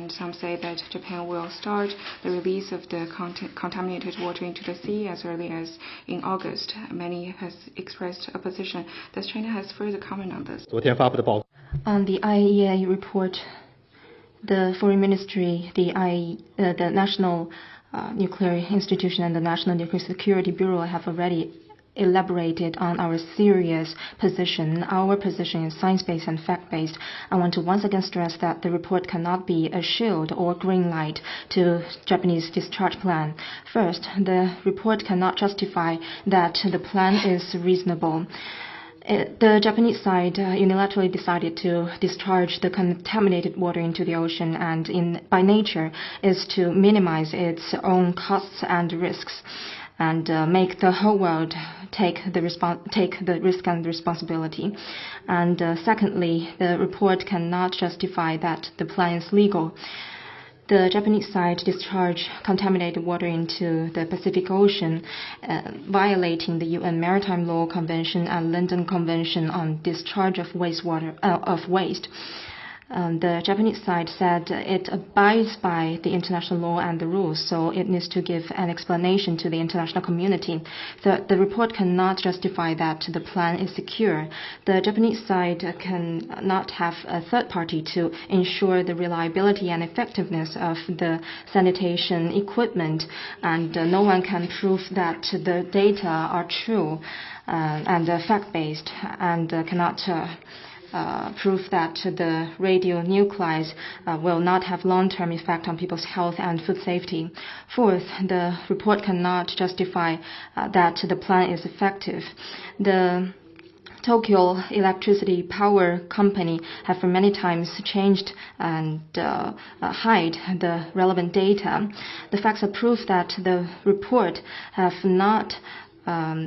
and some say that Japan will start the release of the contaminated water into the sea as early as in August. Many has expressed opposition. Does China has further comment on this? On the IAEA report, the Foreign Ministry, the National Nuclear Institution and the National Nuclear Security Bureau have already elaborated on our serious position. Our position is science-based and fact-based. I want to once again stress that the report cannot be a shield or green light to Japanese discharge plan. First, the report cannot justify that the plan is reasonable. The Japanese side unilaterally decided to discharge the contaminated water into the ocean, and by nature is to minimize its own costs and risks, and make the whole world take the risk and responsibility. And secondly, the report cannot justify that the plan is legal. The Japanese side discharged contaminated water into the Pacific Ocean, violating the UN Maritime Law Convention and London Convention on discharge of waste. The Japanese side said it abides by the international law and the rules, so it needs to give an explanation to the international community. The report cannot justify that the plan is secure. The Japanese side cannot have a third party to ensure the reliability and effectiveness of the sanitation equipment, and no one can prove that the data are true and fact-based, and cannot proof that the radionuclides will not have long-term effect on people's health and food safety. Fourth, the report cannot justify that the plan is effective. The Tokyo Electricity Power Company have for many times changed and hide the relevant data. The facts are proof that the report have not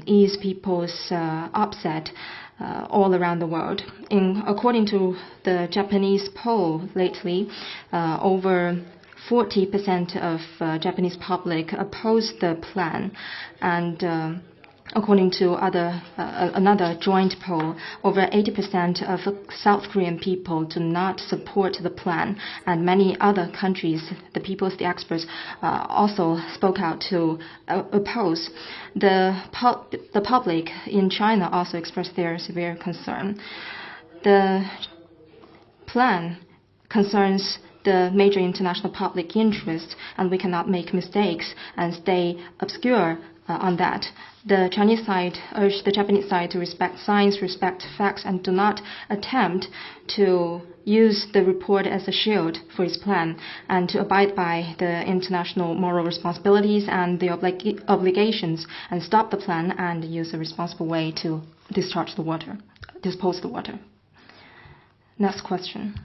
eased people's upset all around the world. According to the Japanese poll lately, over 40% of Japanese public oppose the plan, and according to another joint poll, over 80% of South Korean people do not support the plan, and many other countries, the experts, also spoke out to oppose. The public in China also expressed their severe concern. The plan concerns the major international public interest, and we cannot make mistakes and stay obscure on that. The Chinese side urged the Japanese side to respect science, respect facts, and do not attempt to use the report as a shield for its plan, and to abide by the international moral responsibilities and the obligations, and stop the plan and use a responsible way to dispose the water. Next question.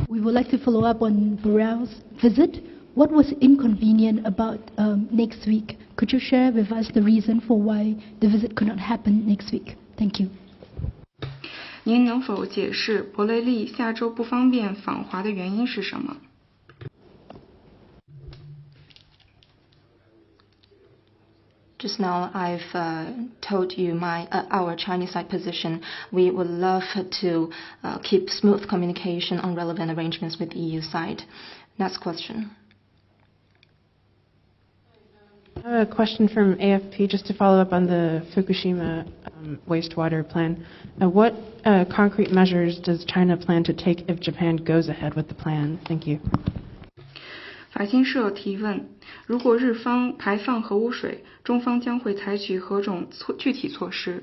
We would like to follow up on Borrell's visit. What was inconvenient about next week? Could you share with us the reason for why the visit could not happen next week? Thank you. 您能否解释博雷利下周不方便访华的原因是什么？ Just now, I've told you our Chinese side position. We would love to keep smooth communication on relevant arrangements with the EU side. Next question. I have a question from AFP, just to follow up on the Fukushima wastewater plan. What concrete measures does China plan to take if Japan goes ahead with the plan? Thank you. 法新社提问：如果日方排放核污水，中方将会采取何种具体措施？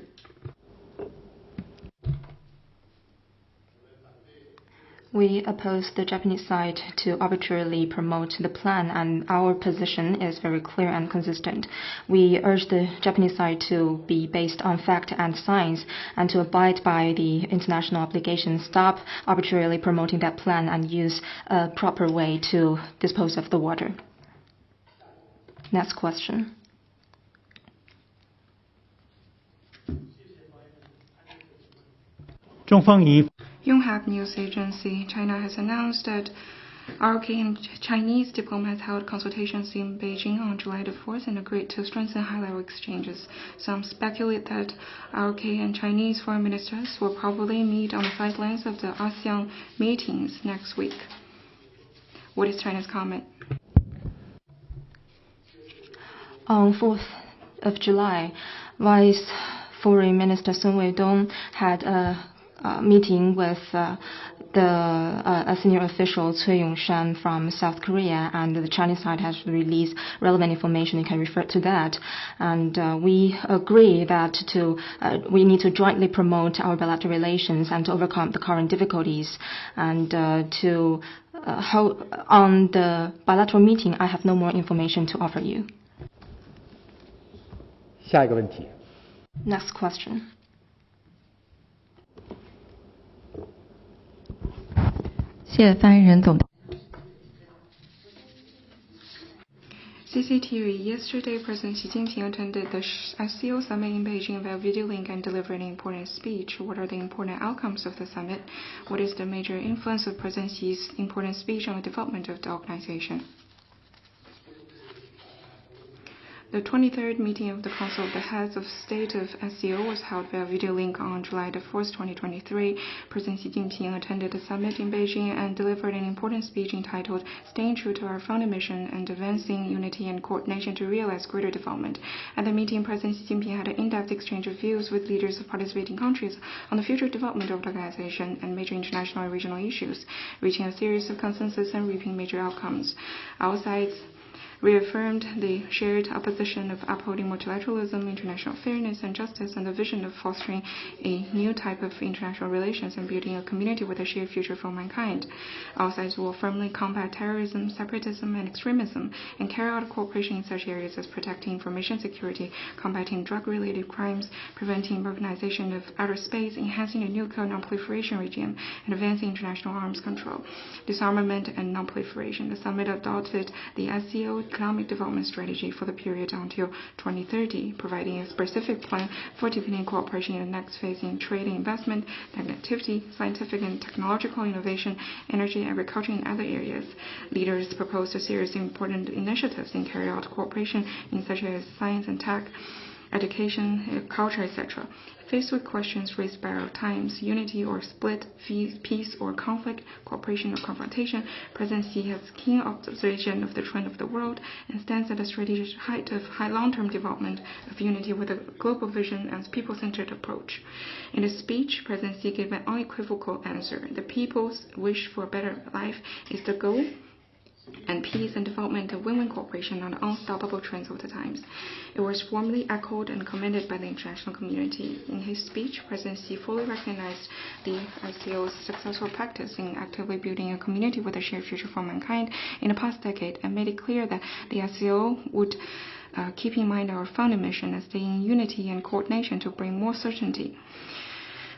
We oppose the Japanese side to arbitrarily promote the plan, and our position is very clear and consistent. We urge the Japanese side to be based on fact and science, and to abide by the international obligations, stop arbitrarily promoting that plan, and use a proper way to dispose of the water. Next question. Yonhap News Agency, China has announced that ROK and Chinese diplomats held consultations in Beijing on July the 4th and agreed to strengthen high-level exchanges. Some speculate that ROK and Chinese foreign ministers will probably meet on the sidelines of the ASEAN meetings next week. What is China's comment? On 4th of July, Vice Foreign Minister Sun Weidong had a meeting with a senior official, Cui Yongshan, from South Korea, and the Chinese side has released relevant information. You can refer to that. And we agree that we need to jointly promote our bilateral relations and to overcome the current difficulties. And on the bilateral meeting, I have no more information to offer you. 下一个问题。 Next question. CCTV. Yesterday, President Xi Jinping attended the SCO summit in Beijing via video link and delivered an important speech. What are the important outcomes of the summit? What is the major influence of President Xi's important speech on the development of the organization? The 23rd meeting of the Council of the Heads of State of SCO was held via video link on July 4th, 2023. President Xi Jinping attended the summit in Beijing and delivered an important speech entitled Staying True to Our Founding Mission and Advancing Unity and Coordination to Realize Greater Development. At the meeting, President Xi Jinping had an in-depth exchange of views with leaders of participating countries on the future development of the organization and major international and regional issues, reaching a series of consensus and reaping major outcomes. All sides reaffirmed the shared opposition of upholding multilateralism, international fairness and justice, and the vision of fostering a new type of international relations and building a community with a shared future for mankind. All sides will firmly combat terrorism, separatism, and extremism, and carry out cooperation in such areas as protecting information security, combating drug-related crimes, preventing urbanization of outer space, enhancing a nuclear non-proliferation regime, and advancing international arms control, disarmament, and non-proliferation. The summit adopted the SCO Economic Development Strategy for the period until 2030, providing a specific plan for deepening cooperation in the next phase in trade and investment, connectivity, scientific and technological innovation, energy, agriculture, and other areas. Leaders proposed a series of important initiatives and carried out cooperation in such as science and tech, education, culture, etc. Faced with questions raised by our times, unity or split, peace or conflict, cooperation or confrontation, President Xi has keen observation of the trend of the world and stands at a strategic height of high long-term development of unity with a global vision and people-centered approach. In his speech, President Xi gave an unequivocal answer. The people's wish for a better life is the goal, and peace and development and win-win cooperation are the unstoppable trends of the times. It was warmly echoed and commended by the international community. In his speech, President Xi fully recognized the SCO's successful practice in actively building a community with a shared future for mankind in the past decade and made it clear that the SCO would keep in mind our founding mission and stay in unity and coordination to bring more certainty.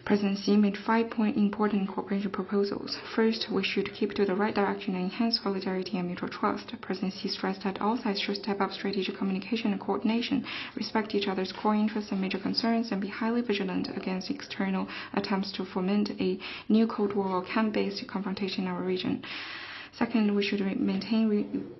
President Xi made 5 important cooperation proposals. First, we should keep to the right direction and enhance solidarity and mutual trust. President Xi stressed that all sides should step up strategic communication and coordination, respect each other's core interests and major concerns, and be highly vigilant against external attempts to foment a new Cold War or camp-based confrontation in our region. Second, we should maintain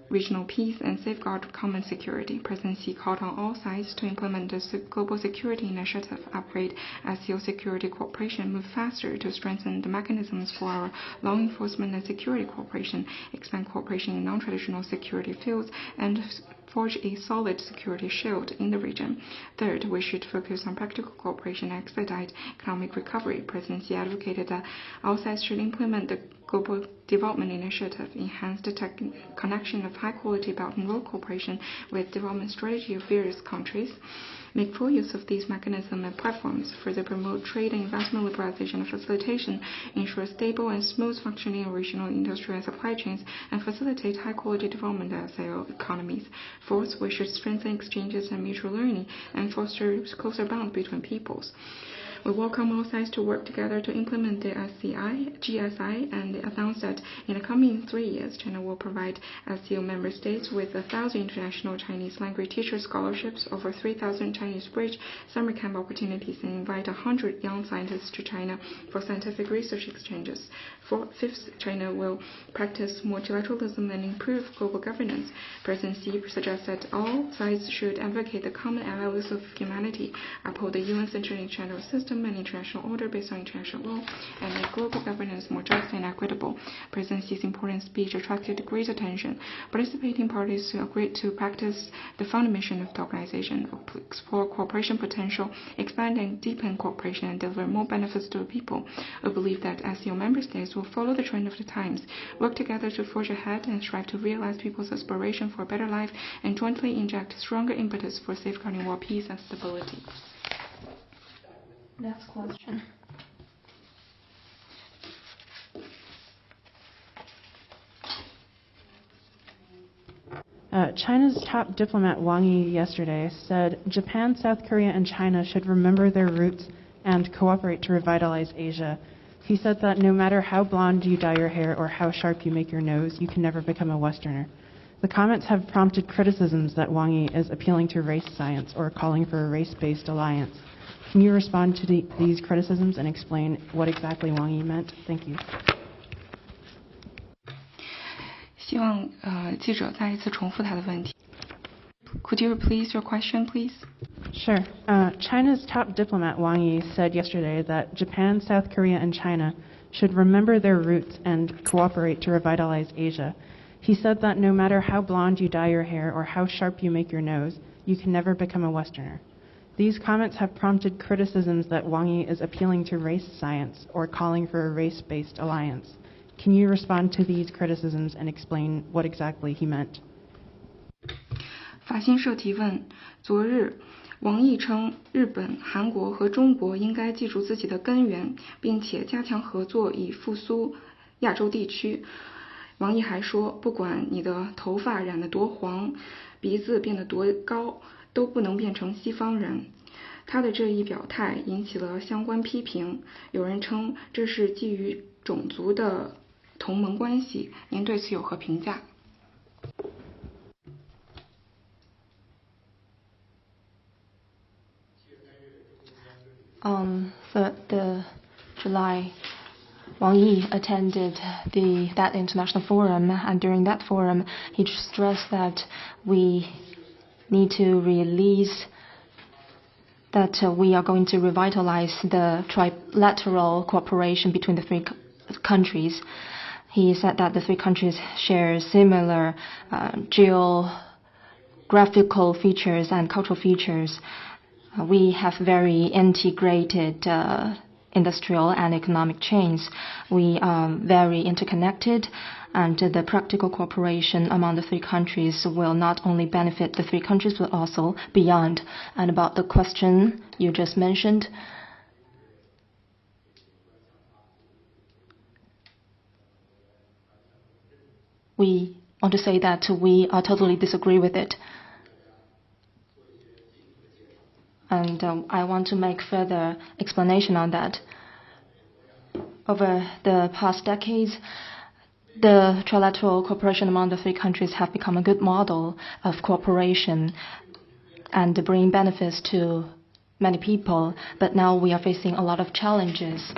regional peace and safeguard common security. President Xi called on all sides to implement the Global Security Initiative, upgrade SCO security cooperation, move faster to strengthen the mechanisms for our law enforcement and security cooperation, expand cooperation in non-traditional security fields, and forge a solid security shield in the region. Third, we should focus on practical cooperation and expedite economic recovery. President Xi advocated that all sides should implement the Global Development Initiative, enhance the connection of high-quality Belt and Road cooperation with development strategy of various countries, make full use of these mechanisms and platforms, further promote trade and investment liberalization and facilitation, ensure stable and smooth functioning of regional industrial and supply chains, and facilitate high-quality development of SAO economies. Fourth, we should strengthen exchanges and mutual learning and foster closer bonds between peoples. We welcome all sides to work together to implement the GSI and announce that in the coming 3 years, China will provide SCO member states with 1,000 international Chinese language teacher scholarships, over 3,000 Chinese bridge summer camp opportunities, and invite 100 young scientists to China for scientific research exchanges. Fifth, China will practice multilateralism and improve global governance. President Xi suggests that all sides should advocate the common values of humanity, uphold the UN's international system and international order based on international law, and make global governance more just and equitable. President Xi's important speech attracted great attention. Participating parties agreed to practice the founding mission of the organization, explore cooperation potential, expand and deepen cooperation, and deliver more benefits to the people. We believe that SCO member states will follow the trend of the times, work together to forge ahead, and strive to realize people's aspiration for a better life, and jointly inject stronger impetus for safeguarding world peace and stability. Next question. China's top diplomat Wang Yi yesterday said Japan, South Korea, and China should remember their roots and cooperate to revitalize Asia. He said that no matter how blonde you dye your hair or how sharp you make your nose, you can never become a Westerner. The comments have prompted criticisms that Wang Yi is appealing to race science or calling for a race-based alliance. Can you respond to these criticisms and explain what exactly Wang Yi meant? Thank you. 希望记者再一次重复他的问题。Could you repeat your question, please? Sure. China's top diplomat Wang Yi said yesterday that Japan, South Korea, and China should remember their roots and cooperate to revitalize Asia. He said that no matter how blonde you dye your hair or how sharp you make your nose, you can never become a Westerner. These comments have prompted criticisms that Wang Yi is appealing to race science or calling for a race-based alliance. Can you respond to these criticisms and explain what exactly he meant? 法新社提问：昨日，王毅称日本、韩国和中国应该记住自己的根源，并且加强合作以复苏亚洲地区。王毅还说，不管你的头发染得多黄，鼻子变得多高，都不能变成西方人。他的这一表态引起了相关批评，有人称这是基于种族的同盟关系。您对此有何评价？On 3rd July, Wang Yi attended that international forum, and during that forum, he stressed that we need to release that we are going to revitalize the trilateral cooperation between the three countries. He said that the three countries share similar geographical features and cultural features. We have very integrated industrial and economic chains. We are very interconnected, and the practical cooperation among the three countries will not only benefit the three countries but also beyond. And about the question you just mentioned, we want to say that we totally disagree with it. And I want to make further explanation on that. Over the past decades, the trilateral cooperation among the three countries have become a good model of cooperation and bring benefits to many people. But now we are facing a lot of challenges.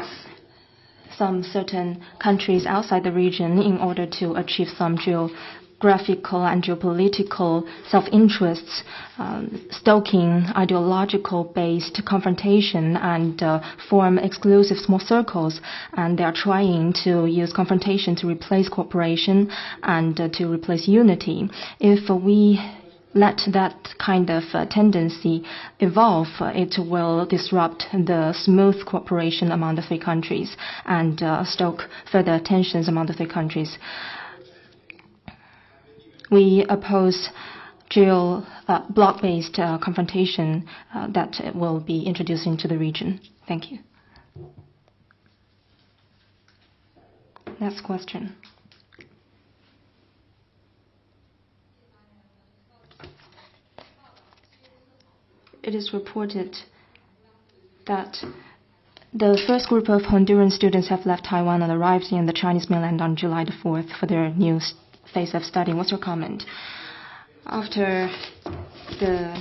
Some certain countries outside the region, in order to achieve some geographical and geopolitical self-interests, stoking ideological-based confrontation and form exclusive small circles. And they are trying to use confrontation to replace cooperation and to replace unity. If we let that kind of tendency evolve, it will disrupt the smooth cooperation among the three countries and stoke further tensions among the three countries. We oppose bloc-based confrontation that will be introduced into the region. Thank you. Next question. It is reported that The first group of Honduran students have left Taiwan and arrived in the Chinese mainland on July the 4th for their new phase of study. What's your comment? After the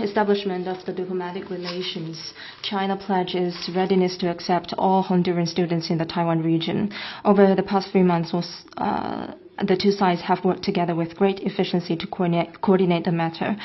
establishment of the diplomatic relations, China pledges readiness to accept all Honduran students in the Taiwan region. Over the past 3 months, the two sides have worked together with great efficiency to coordinate the matter.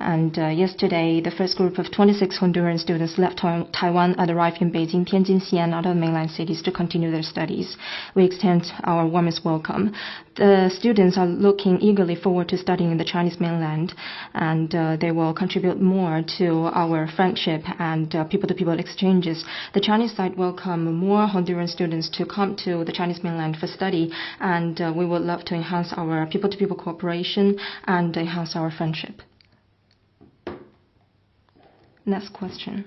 And yesterday, the first group of 26 Honduran students left Taiwan and arrived in Beijing, Tianjin, Xi'an, and other mainland cities to continue their studies. We extend our warmest welcome. The students are looking eagerly forward to studying in the Chinese mainland, and they will contribute more to our friendship and people-to-people exchanges. The Chinese side welcome more Honduran students to come to the Chinese mainland for study, and we would love to enhance our people-to-people cooperation and enhance our friendship. Next question.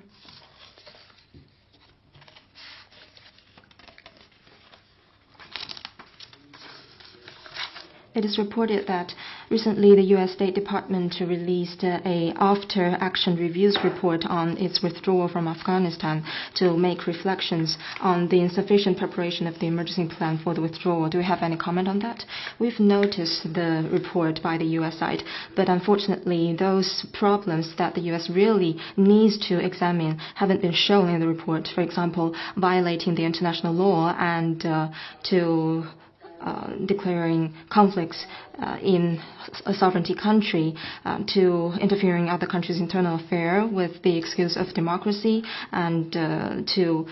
It is reported that recently the U.S. State Department released a after-action reviews report on its withdrawal from Afghanistan to make reflections on the insufficient preparation of the emergency plan for the withdrawal. Do you have any comment on that? We've noticed the report by the U.S. side, but unfortunately those problems that the U.S. really needs to examine haven't been shown in the report. For example, violating the international law and declaring conflicts in a sovereignty country, to interfering in other countries' internal affairs with the excuse of democracy, and to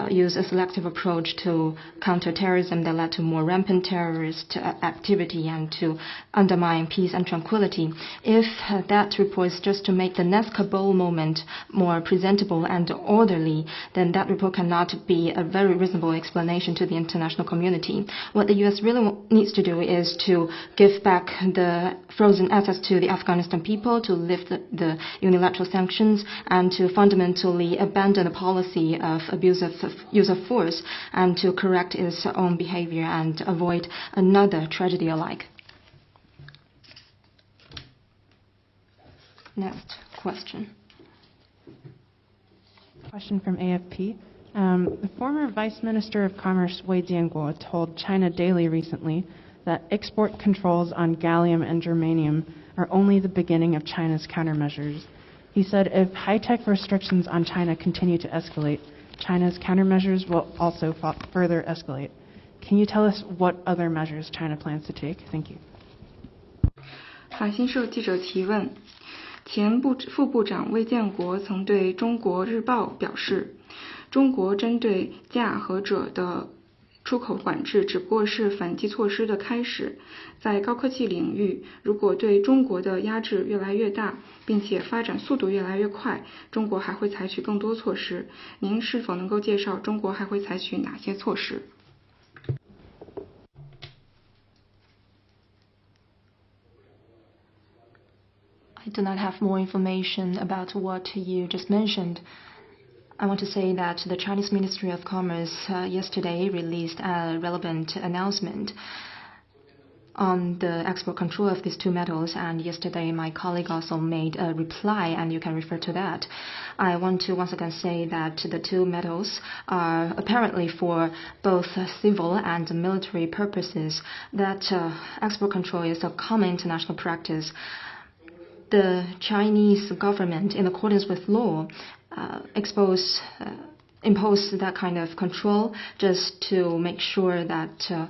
use a selective approach to counter terrorism that led to more rampant terrorist activity and to undermine peace and tranquility. If that report is just to make the next Kabul moment more presentable and orderly, then that report cannot be a very reasonable explanation to the international community. What the U.S. really needs to do is to give back the frozen assets to the Afghanistan people, to lift the unilateral sanctions, and to fundamentally abandon the policy of abusive use of force, and to correct its own behavior and avoid another tragedy alike. Next question. Question from AFP. The former Vice Minister of Commerce Wei Jianguo told China Daily recently that export controls on gallium and germanium are only the beginning of China's countermeasures. He said if high-tech restrictions on China continue to escalate, China's countermeasures will also further escalate. Can you tell us what other measures China plans to take? Thank you. 法新社记者提问：前副部长魏建国曾对中国日报表示，中国针对钾和锗的出口管制只不过是反击措施的开始。在高科技领域，如果对中国的压制越来越大，并且发展速度越来越快，中国还会采取更多措施。您是否能够介绍中国还会采取哪些措施？ I do not have more information about what you just mentioned. I want to say that the Chinese Ministry of Commerce yesterday released a relevant announcement on the export control of these two metals, and yesterday my colleague also made a reply, and you can refer to that. I want to once again say that the two metals are apparently for both civil and military purposes, that export control is a common international practice. The Chinese government, in accordance with law, impose that kind of control just to make sure that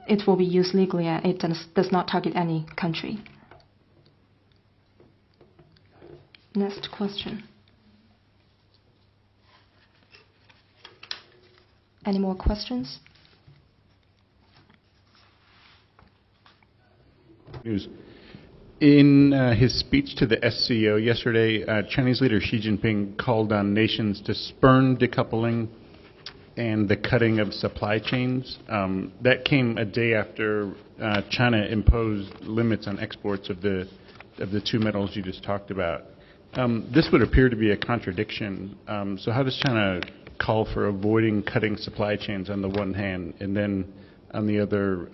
it will be used legally and it does not target any country. Next question. Any more questions? News. In his speech to the SCO yesterday, Chinese leader Xi Jinping called on nations to spurn decoupling and the cutting of supply chains. That came a day after China imposed limits on exports of the two metals you just talked about. This would appear to be a contradiction. So how does China call for avoiding cutting supply chains on the one hand, and then on the other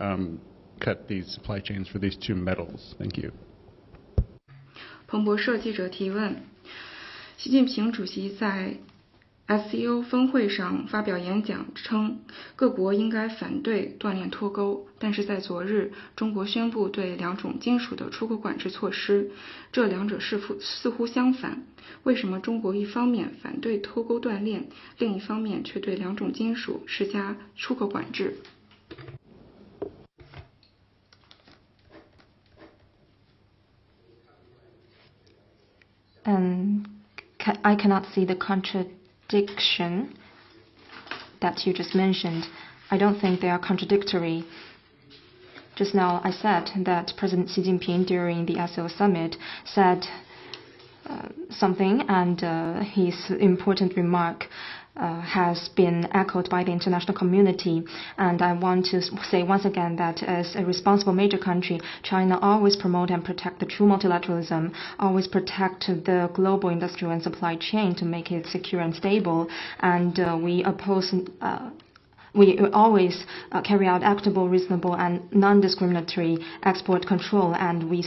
cut these supply chains for these two metals? Thank you. 彭博社记者提问：习近平主席在 SCO 峰会上发表演讲称，各国应该反对断链脱钩，但是在昨日，中国宣布对两种金属的出口管制措施，这两者似乎相反。为什么中国一方面反对脱钩断链，另一方面却对两种金属施加出口管制？I cannot see the contradiction that you just mentioned. I don't think they are contradictory. Just now I said that President Xi Jinping during the SCO summit said something, and his important remark has been echoed by the international community. And I want to say once again that as a responsible major country, China always promote and protect the true multilateralism, always protect the global industrial and supply chain to make it secure and stable. And we always carry out equitable, reasonable, and non-discriminatory export control, and we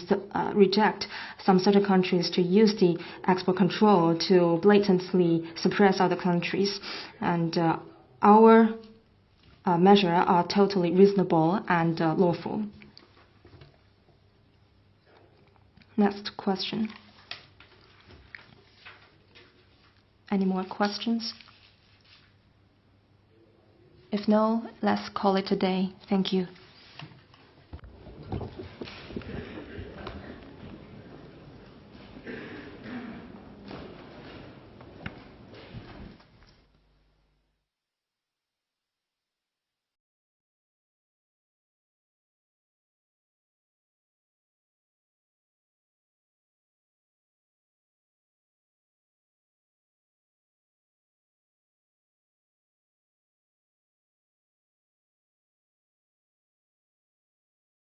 reject some certain countries to use the export control to blatantly suppress other countries. And our measures are totally reasonable and lawful. Next question. Any more questions? If no, let's call it a day. Thank you.